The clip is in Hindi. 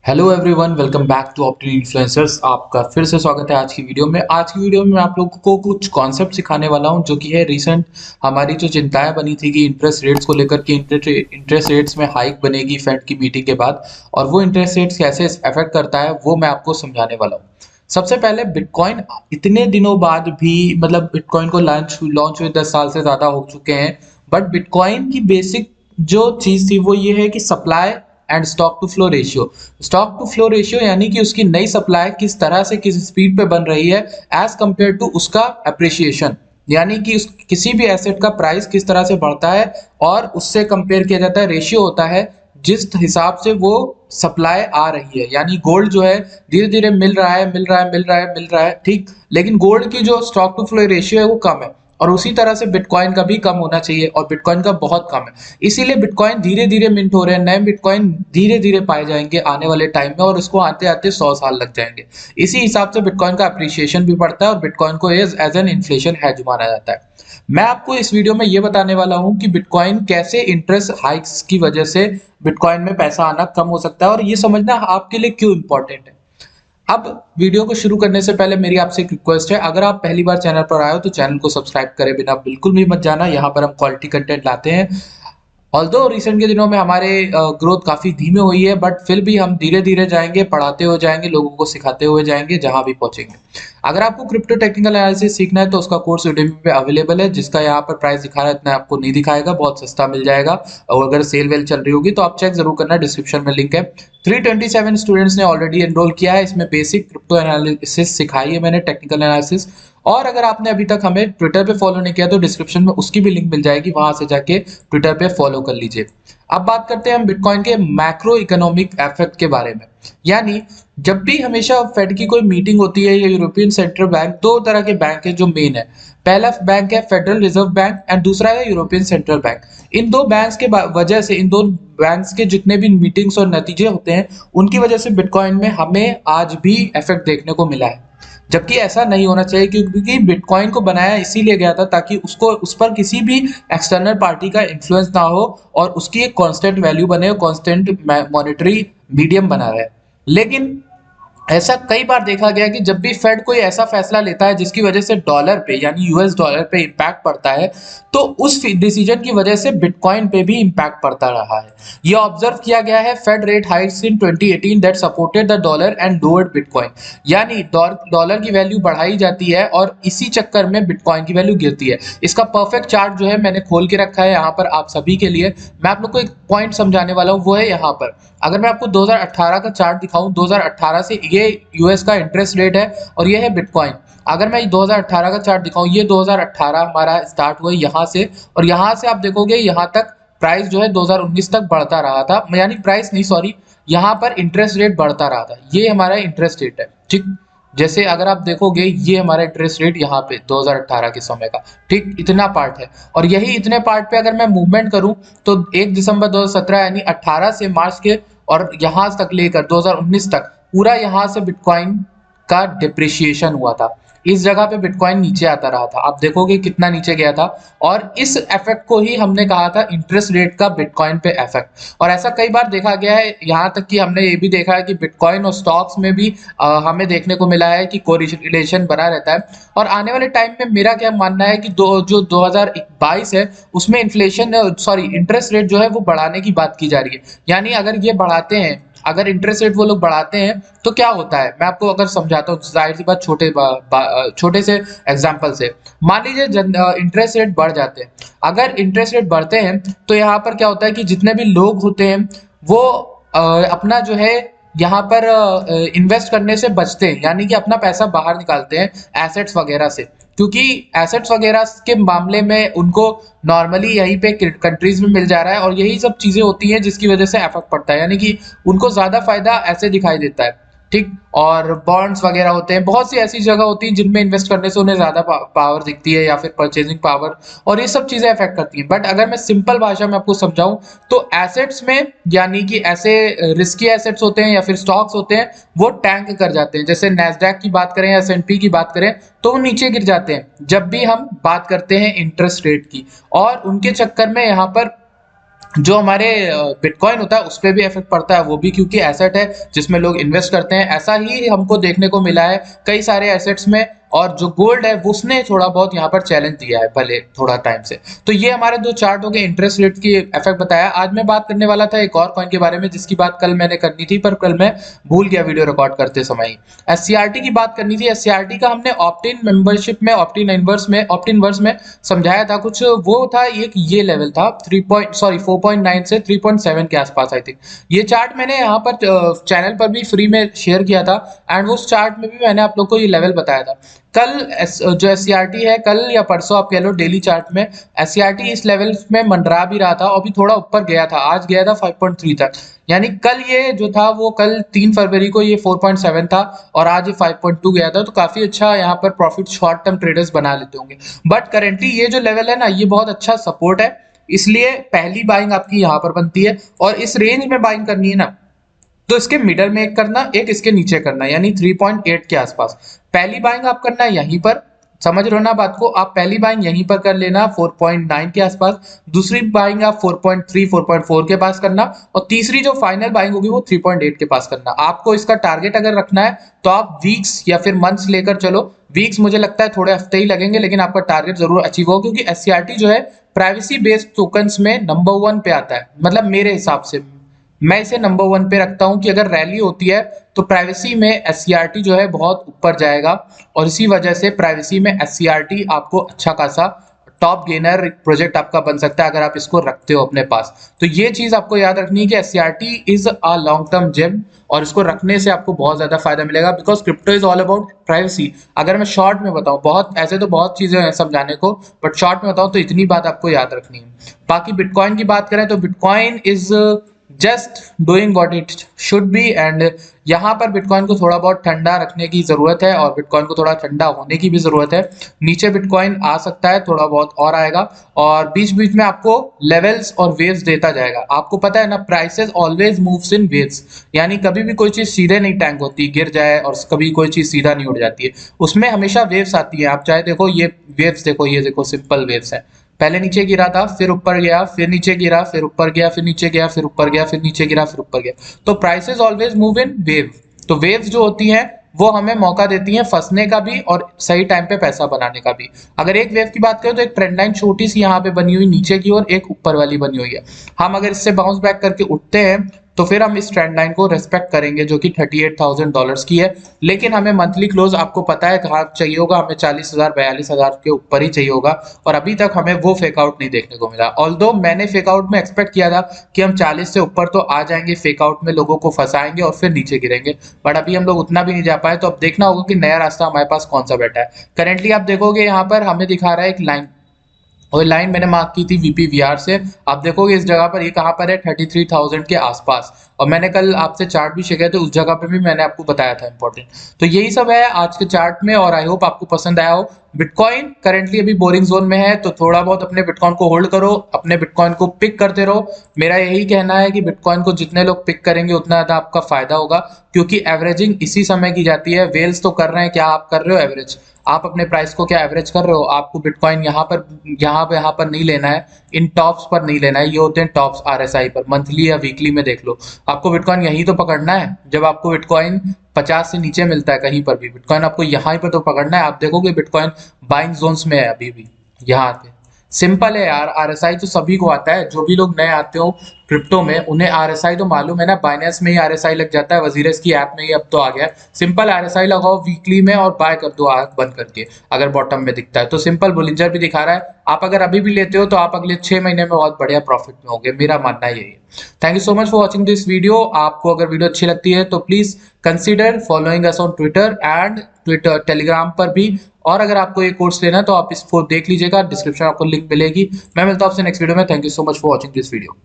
Hello everyone, welcome back to Optin influencers. आपका फिर से स्वागत है आज की वीडियो में। आज की वीडियो में मैं आप लोगों को कुछ कॉन्सेप्ट सिखाने वाला हूं जो कि है रिसेंट हमारी जो चिंताएं बनी थी कि इंटरेस्ट रेट्स को लेकर कि इंटरेस्ट रेट्स में हाइक बनेगी फेड की मीटिंग के बाद, और वो इंटरेस्ट रेट्स कैसे अफेक्ट करता है वो मैं आपको समझाने वाला हूँ। सबसे पहले बिटकॉइन इतने दिनों बाद भी, मतलब बिटकॉइन को लॉन्च लॉन्च हुए 10 साल से ज्यादा हो चुके हैं, बट बिटकॉइन की बेसिक जो चीज थी वो ये है कि supply and stock to flow ratio. Stock to flow ratio यानी कि उसकी नई सप्लाई किस तरह से किस स्पीड पे बन रही है एज कंपेयर टू उसका अप्रिशिएशन, यानी कि किसी भी एसेट का प्राइस किस तरह से बढ़ता है और उससे कंपेयर किया जाता है, रेशियो होता है जिस हिसाब से वो सप्लाई आ रही है। यानी गोल्ड जो है धीरे धीरे मिल रहा है मिल रहा है मिल रहा है मिल रहा है, ठीक, लेकिन गोल्ड की जो स्टॉक टू फ्लो रेशियो है वो कम है, और उसी तरह से बिटकॉइन का भी कम होना चाहिए और बिटकॉइन का बहुत कम है। इसीलिए बिटकॉइन धीरे धीरे मिंट हो रहे हैं, नए बिटकॉइन धीरे धीरे पाए जाएंगे आने वाले टाइम में, और इसको आते आते 100 साल लग जाएंगे। इसी हिसाब से बिटकॉइन का अप्रिसिएशन भी बढ़ता है और बिटकॉइन को एज एन इन्फ्लेशन हैज माना जाता है। मैं आपको इस वीडियो में ये बताने वाला हूं कि बिटकॉइन कैसे इंटरेस्ट हाइक्स की वजह से बिटकॉइन में पैसा आना कम हो सकता है, और ये समझना आपके लिए क्यों इंपॉर्टेंट है। अब वीडियो को शुरू करने से पहले मेरी आपसे एक रिक्वेस्ट है, अगर आप पहली बार चैनल पर आए हो तो चैनल को सब्सक्राइब करे बिना बिल्कुल भी मत जाना। यहाँ पर हम क्वालिटी कंटेंट लाते हैं। ऑल्दो रिसेंट के दिनों में हमारे ग्रोथ काफी धीमे हुई है, बट फिर भी हम धीरे धीरे जाएंगे, पढ़ाते हुए जाएंगे, लोगों को सिखाते हुए जाएंगे जहां भी पहुंचेंगे। अगर आपको क्रिप्टो टेक्निकल एनालिसिस सीखना है तो उसका कोर्स यूडेमी पे अवेलेबल है, जिसका यहाँ पर प्राइस दिखा रहा है इतना आपको नहीं दिखाएगा, बहुत सस्ता मिल जाएगा। और अगर सेल वेल चल रही होगी तो आप चेक जरूर करना, डिस्क्रिप्शन में लिंक है। 327 स्टूडेंट्स ने ऑलरेडी एनरोल किया है। इसमें बेसिक क्रिप्टो एनालिसिस सिखाई है मैंने, टेक्निकल एनालिसिस। और अगर आपने अभी तक हमें ट्विटर पे फॉलो नहीं किया तो डिस्क्रिप्शन में उसकी भी लिंक मिल जाएगी, वहां से जाके ट्विटर पे फॉलो कर लीजिए। अब बात करते हैं हम बिटकॉइन के मैक्रो इकोनॉमिक इफेक्ट के बारे में। यानी जब भी हमेशा फेड की कोई मीटिंग होती है या यूरोपियन सेंट्रल बैंक, दो तरह के बैंक है जो मेन है। पहला बैंक है फेडरल रिजर्व बैंक एंड दूसरा है यूरोपियन सेंट्रल बैंक। इन दो बैंक्स के वजह से, इन दो बैंक्स के जितने भी मीटिंग्स और नतीजे होते हैं उनकी वजह से बिटकॉइन में हमें आज भी इफेक्ट देखने को मिला है, जबकि ऐसा नहीं होना चाहिए, क्योंकि बिटकॉइन को बनाया इसीलिए गया था ताकि उसको उस पर किसी भी एक्सटर्नल पार्टी का इन्फ्लुएंस ना हो और उसकी एक कांस्टेंट वैल्यू बने, कांस्टेंट मॉनेटरी मीडियम बना रहे। लेकिन ऐसा कई बार देखा गया कि जब भी फेड कोई ऐसा फैसला लेता है जिसकी वजह से डॉलर पे यानी यूएस डॉलर पे इंपैक्ट पड़ता है, तो उस डिसीजन की वजह से बिटकॉइन पे भी इंपैक्ट पड़ता रहा है। यह ऑब्जर्व किया गया है Fed rate hikes in 2018 that supported the dollar and lowered bitcoin. यानी डॉलर की वैल्यू बढ़ाई जाती है और इसी चक्कर में बिटकॉइन की वैल्यू गिरती है। इसका परफेक्ट चार्ट जो है मैंने खोल के रखा है यहाँ पर आप सभी के लिए। मैं आप लोग को एक पॉइंट समझाने वाला हूँ, वो है यहाँ पर। अगर मैं आपको 2018 का चार्ट दिखाऊं, 2018 से ये यूएस का इंटरेस्ट रेट है और ये है बिटकॉइन। अगर मैं 2018 का चार्ट दिखाऊं, ये 2018 हमारा स्टार्ट हुआ यहाँ से, और यहाँ से आप देखोगे यहाँ तक प्राइस जो है 2019 तक बढ़ता रहा था, यानी प्राइस नहीं, सॉरी, यहाँ पर इंटरेस्ट रेट बढ़ता रहा था। ये हमारा इंटरेस्ट रेट है, ठीक। जैसे अगर आप देखोगे ये हमारा इंटरेस्ट रेट यहाँ पे 2018 के समय का, ठीक, इतना पार्ट है। और यही इतने पार्ट पे अगर मैं मूवमेंट करूं तो 1 दिसंबर 2017 यानी 18 से मार्च के और यहां तक लेकर 2019 तक पूरा यहां से बिटकॉइन का डिप्रिशिएशन हुआ था। इस जगह पे बिटकॉइन नीचे आता रहा था, आप देखोगे कितना नीचे गया था। और इस इफेक्ट को ही हमने कहा था इंटरेस्ट रेट का बिटकॉइन पे इफेक्ट। और ऐसा कई बार देखा गया है, यहाँ तक कि हमने ये भी देखा है कि बिटकॉइन और स्टॉक्स में भी हमें देखने को मिला है कि कोरिलेशन बना रहता है। और आने वाले टाइम में मेरा क्या मानना है कि जो 2022 है उसमें इन्फ्लेशन, सॉरी, इंटरेस्ट रेट जो है वो बढ़ाने की बात की जा रही है। यानी अगर ये बढ़ाते हैं, अगर इंटरेस्ट रेट वो लोग बढ़ाते हैं तो क्या होता है, मैं आपको अगर समझाता हूँ, जाहिर सी बात छोटे से एग्जांपल से। मान लीजिए इंटरेस्ट रेट बढ़ जाते हैं। अगर इंटरेस्ट रेट बढ़ते हैं तो यहाँ पर क्या होता है कि जितने भी लोग होते हैं वो अपना जो है यहाँ पर इन्वेस्ट करने से बचते हैं, यानी कि अपना पैसा बाहर निकालते हैं एसेट्स वगैरह से, क्योंकि एसेट्स वगैरह के मामले में उनको नॉर्मली यहीं पे कंट्रीज में मिल जा रहा है, और यही सब चीजें होती हैं जिसकी वजह से इफेक्ट पड़ता है, यानी कि उनको ज्यादा फायदा ऐसे दिखाई देता है, ठीक। और बॉन्ड्स वगैरह होते हैं, बहुत सी ऐसी जगह होती है जिनमें इन्वेस्ट करने से उन्हें ज्यादा पावर दिखती है या फिर परचेजिंग पावर, और ये सब चीजें अफेक्ट करती हैं। बट अगर मैं सिंपल भाषा में आपको समझाऊं तो एसेट्स में, यानी कि ऐसे रिस्की एसेट्स होते हैं या फिर स्टॉक्स होते हैं, वो टैंक कर जाते हैं। जैसे नैस्डैक की बात करें या S&P की बात करें तो वो नीचे गिर जाते हैं जब भी हम बात करते हैं इंटरेस्ट रेट की, और उनके चक्कर में यहाँ पर जो हमारे बिटकॉइन होता है उस पे भी इफेक्ट पड़ता है, वो भी क्योंकि एसेट है जिसमें लोग इन्वेस्ट करते हैं। ऐसा ही हमको देखने को मिला है कई सारे एसेट्स में। और जो गोल्ड है वो उसने थोड़ा बहुत यहाँ पर चैलेंज दिया है भले थोड़ा टाइम से। तो ये हमारे दो चार्ट हो गए, इंटरेस्ट रेट की इफेक्ट बताया। आज मैं बात करने वाला था एक और कॉइन के बारे में जिसकी बात कल मैंने करनी थी, पर कल मैं भूल गया वीडियो रिकॉर्ड करते समय ही। एससीआरटी की बात करनी थी। एससीआरटी का हमने ऑप्ट-इन मेंबरशिप में, ऑप्ट-इन वर्स में समझाया था कुछ। वो था एक ये लेवल था 4.9 से 3.7 के आसपास आई थिंक। ये चार्ट मैंने यहाँ पर चैनल पर भी फ्री में शेयर किया था, एंड उस चार्ट में भी मैंने आप लोग को ये लेवल बताया था। कल जो एससीआरटी है, कल या परसों आप कह लो डेली चार्ट में, एससीआरटी इस लेवल में मंडरा भी रहा था और भी थोड़ा ऊपर गया था। आज गया था 5.3 तक। यानी कल ये जो था वो कल 3 फरवरी को ये 4.7 था और आज ये 5.2 गया था। तो काफी अच्छा यहाँ पर प्रॉफिट शॉर्ट टर्म ट्रेडर्स बना लेते होंगे। बट करेंटली ये जो लेवल है ना, ये बहुत अच्छा सपोर्ट है, इसलिए पहली बाइंग आपकी यहाँ पर बनती है। और इस रेंज में बाइंग करनी है ना, तो इसके मिडल में एक करना, एक इसके नीचे करना, यानी 3.8 के आसपास। पहली बाइंग आप करना है यहीं पर, समझ रहे हो ना बात को। आप पहली बाइंग यहीं पर कर लेना 4.9 के आसपास, दूसरी बाइंग आप 4.3 4.4 के पास करना, और तीसरी जो फाइनल बाइंग होगी वो 3.8 के पास करना। आपको इसका टारगेट अगर रखना है तो आप वीक्स या फिर मंथ्स लेकर चलो। वीक्स मुझे लगता है थोड़े हफ्ते ही लगेंगे, लेकिन आपका टारगेट जरूर अचीव हो, क्योंकि एससीआरटी जो है प्राइवेसी बेस्ड टोकन्स में नंबर 1 पे आता है। मतलब मेरे हिसाब से मैं इसे नंबर 1 पे रखता हूं कि अगर रैली होती है तो प्राइवेसी में एससीआरटी जो है बहुत ऊपर जाएगा, और इसी वजह से प्राइवेसी में एससीआरटी आपको अच्छा खासा टॉप गेनर प्रोजेक्ट आपका बन सकता है अगर आप इसको रखते हो अपने पास। तो ये चीज आपको याद रखनी है कि SCRT is a long term gem, और इसको रखने से आपको बहुत ज्यादा फायदा मिलेगा, because crypto is all about privacy. अगर मैं शॉर्ट में बताऊं, बहुत ऐसे तो बहुत चीजें हैं समझाने को, बट शॉर्ट में बताऊं तो इतनी बात आपको याद रखनी है। बाकी बिटकॉइन की बात करें तो bitcoin is just doing what it should be, and यहाँ पर बिटकॉइन को थोड़ा बहुत ठंडा रखने की जरूरत है, और बिटकॉइन को थोड़ा ठंडा होने की भी जरूरत है। नीचे बिटकॉइन आ सकता है, थोड़ा बहुत और आएगा, और बीच बीच में आपको लेवल्स और वेव्स देता जाएगा। आपको पता है ना, prices always moves in waves, यानी कभी भी कोई चीज सीधे नहीं टैंक होती, गिर जाए, और कभी कोई चीज सीधा नहीं उड़ जाती है, उसमें हमेशा वेव्स आती है। आप चाहे देखो ये वेव्स, देखो ये देखो सिंपल वेव्स है। पहले नीचे गिरा था, फिर ऊपर गया, फिर नीचे गिरा, फिर ऊपर गया, फिर नीचे गया, फिर ऊपर गया, फिर नीचे गिरा, फिर ऊपर गया। तो prices always move in wave. तो वेव्स जो होती हैं वो हमें मौका देती हैं फंसने का भी और सही टाइम पे पैसा बनाने का भी। अगर एक वेव की बात करें तो एक ट्रेंड लाइन छोटी सी यहाँ पे बनी हुई नीचे की ओर, एक ऊपर वाली बनी हुई है। हम अगर इससे बाउंस बैक करके उठते हैं तो फिर हम इस ट्रेंड लाइन को रेस्पेक्ट करेंगे, जो कि $38,000 की है। लेकिन हमें मंथली क्लोज आपको पता है कहाँ चाहिए होगा, हमें 40,000 42,000 के ऊपर ही चाहिए होगा, और अभी तक हमें वो फेक आउट नहीं देखने को मिला। ऑल्दो मैंने फेक आउट में एक्सपेक्ट किया था कि हम 40 से ऊपर तो आ जाएंगे, फेक आउट में लोगों को फंसाएंगे और फिर नीचे गिरेंगे, बट अभी हम लोग उतना भी नहीं जा पाए। तो अब देखना होगा कि नया रास्ता हमारे पास कौन सा बैठा है। करेंटली आप देखोगे यहाँ पर हमें दिखा रहा है एक लाइन, और लाइन मैंने मार्क की थी वीपीवीआर से। आप देखोगे इस जगह पर, ये कहाँ पर है, 33,000 के आसपास। और मैंने कल आपसे चार्ट भी शेयर किया, तो उस जगह पे भी मैंने आपको बताया था इंपॉर्टेंट। तो यही सब है आज के चार्ट में, और आई होप आपको पसंद आया हो। बिटकॉइन करेंटली अभी बोरिंग जोन में है, तो थोड़ा बहुत अपने बिटकॉइन को होल्ड करो, अपने बिटकॉइन को पिक करते रहो। मेरा यही कहना है कि बिटकॉइन को जितने लोग पिक करेंगे उतना ज्यादा आपका फायदा होगा, क्योंकि एवरेजिंग इसी समय की जाती है। वेल्स तो कर रहे हैं, क्या आप कर रहे हो एवरेज? आप अपने प्राइस को क्या एवरेज कर रहे हो? आपको बिटकॉइन यहाँ पर नहीं लेना है, इन टॉप्स पर नहीं लेना है। ये होते हैं टॉप्स आरएसआई पर, मंथली या वीकली में देख लो। आपको बिटकॉइन यहीं तो पकड़ना है, जब आपको बिटकॉइन 50 से नीचे मिलता है कहीं पर भी, बिटकॉइन आपको यहाँ पर तो पकड़ना है। आप देखोगे बिटकॉइन बाइंग जोन्स में है अभी भी, यहाँ पे सिंपल है यार। आरएसआई तो सभी को आता है, जो भी लोग नए आते हो क्रिप्टो में उन्हें आरएसआई तो मालूम है ना। बाइनेंस में ही आरएसआई लग जाता है, वजीरेस की ऐप में ही अब तो आ गया। सिंपल आरएसआई लगाओ वीकली में और बाय कर दो आंख बंद करके, अगर बॉटम में दिखता है तो। सिंपल बुलिंजर भी दिखा रहा है, आप अगर अभी भी लेते हो तो आप अगले 6 महीने में बहुत बढ़िया प्रॉफिट में होगे, मेरा मानना यही है। Thank you so much for watching this video. आपको अगर वीडियो अच्छी लगती है तो please consider following us on Twitter and Twitter Telegram पर भी। और अगर आपको ये कोर्स लेना है तो आप इसको देख लीजिएगा, डिस्क्रिप्शन आपको लिंक मिलेगी। मैं मिलता हूं आपसे नेक्स्ट वीडियो में। Thank you so much for watching this video.